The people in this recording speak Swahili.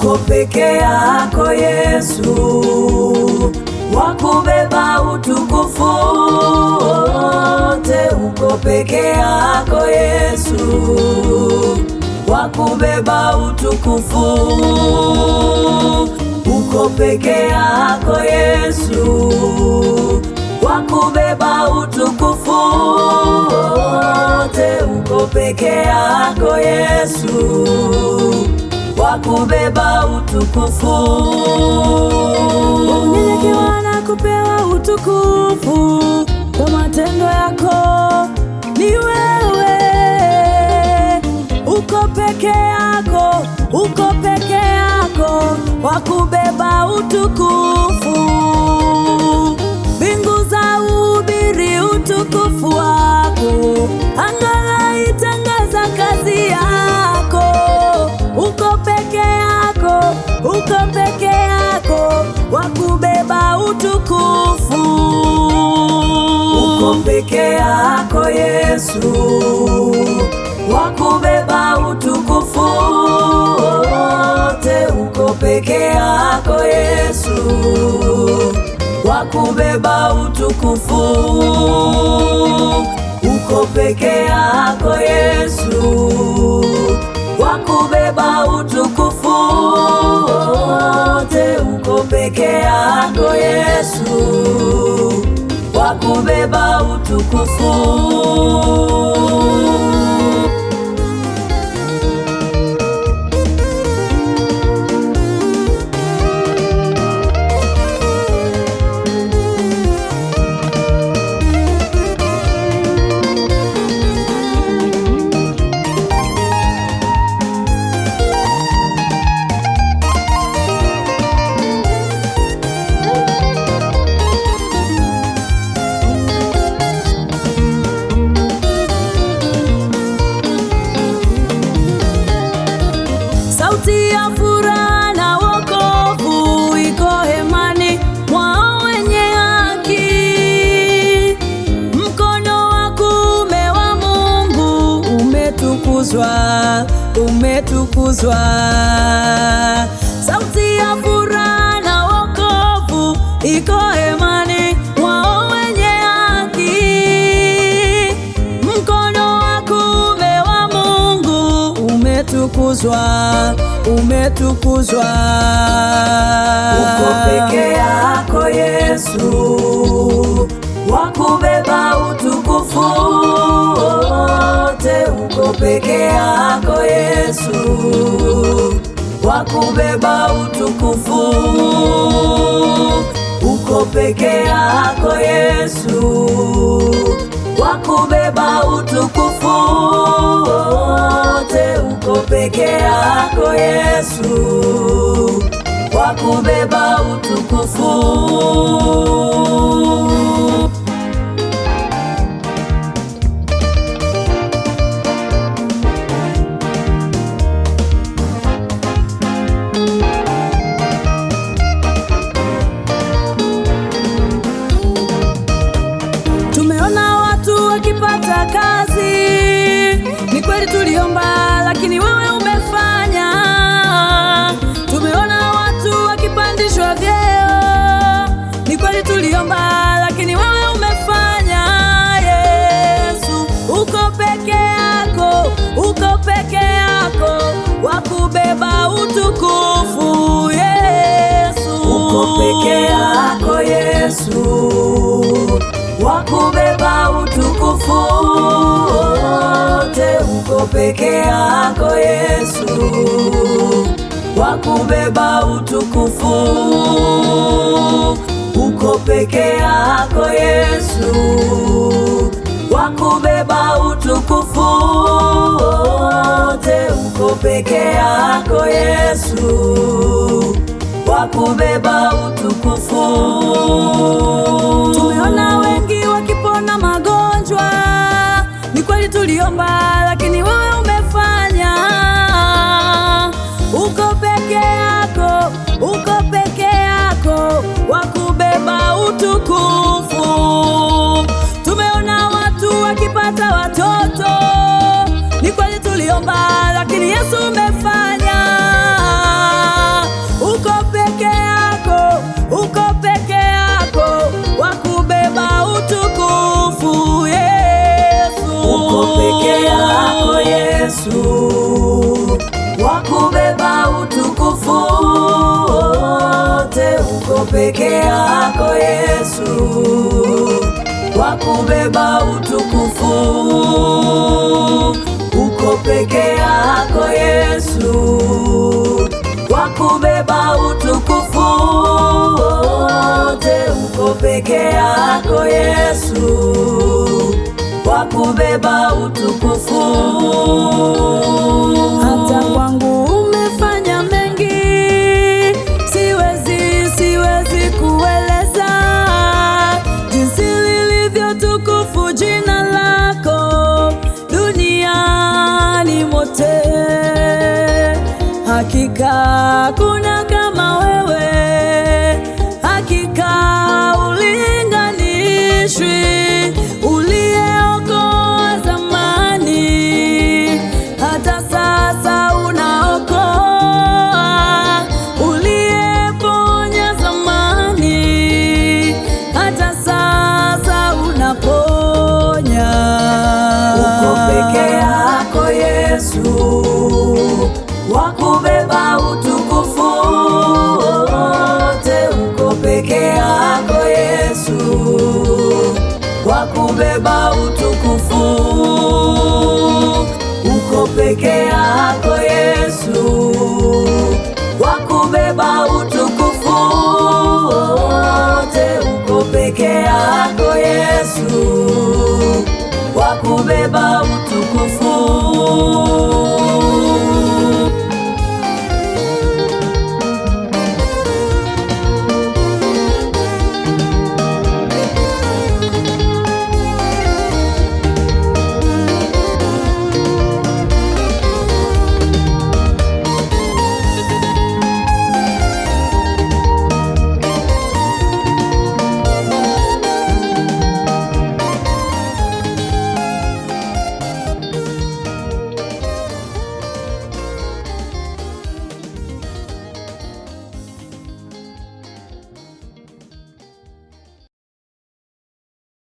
Uko peke yako Yesu, wakubeba utukufu wote. Uko peke yako Yesu, wakubeba utukufu. Uko peke yako Yesu, wakubeba utukufu wote. Uko peke yako Yesu, wakubeba utukufu. Unyenyekewa na kupewa utukufu kwa matendo yako ni wewe. Uko peke yako, uko peke yako, wakubeba utukufu. Mbingu za uhubiri utukufu wako, anga itangaza kazi yako. Uko peke yako, uko peke yako, wakubeba utukufu. Uko peke yako Yesu, wakubeba utukufu wote. Uko peke yako Yesu, wakubeba utukufu. Uko peke yako Yesu, wakubeba utukufu wote. Uko peke yako Yesu, wakubeba utukufu. Sauti ya furaha na wokovu iko hemani mwao wenye haki. Mkono wa kuume wa Mungu umetukuzwa, umetukuzwa. Sauti ya furaha na wokovu iko hemani mwao wenye haki. Mkono wa kuume wa Mungu umetukuzwa, umetukuzwa. Uko peke yako Yesu, wakubeba utukufu wote. Uko peke yako Yesu, wakubeba utukufu. Uko peke yako Yesu, wakubeba utukufu wote. Uko peke yako Yesu, wakubeba utukufu. Tumeona watu wakipata kazi, ni kweli tuliomba lakini wewe umefanya. Tumeona watu wakipandishwa vyeo, ni kweli tuliomba lakini wewe umefanya. Yesu, uko peke yako, uko peke yako, wakubeba utukufu. Yesu, Uko peke yako Yesu, wakubeba utukufu wote. Uko peke yako Yesu, wakubeba utukufu. Uko peke yako Yesu, wakubeba utukufu wote. Uko peke yako Yesu, wakubeba utukufu. tumeona wengi wakipona magonjwa, ni kweli tuliomba lakini wewe umefanya. Uko peke yako, uko peke yako, wakubeba utukufu. Tumeona watu wakipata watoto, ni kweli tuliomba lakini Yesu umefanya. kubeba utukufu wote, uko peke yako Yesu, wa kubeba utukufu, uko peke yako Yesu, wa kubeba utukufu wote, uko peke yako Yesu, wa kubeba utukufu. Hata kwangu umefanya mengi, siwezi kueleza jinsi lilivyo tukufu jina lako duniani mote. Hakika kuna kama wewe, hakika ulinganishwi, uliyeokoa zamani, hata sasa unaokoa, uliyeponya zamani, hata sasa unaponya. Uko peke yako Yesu, wa kubeba utukufu wote, uko peke yako Yesu, wa kubeba utukufu, uko peke yako Yesu, wa kubeba utukufu wote, uko peke yako Yesu, wa kubeba utukufu.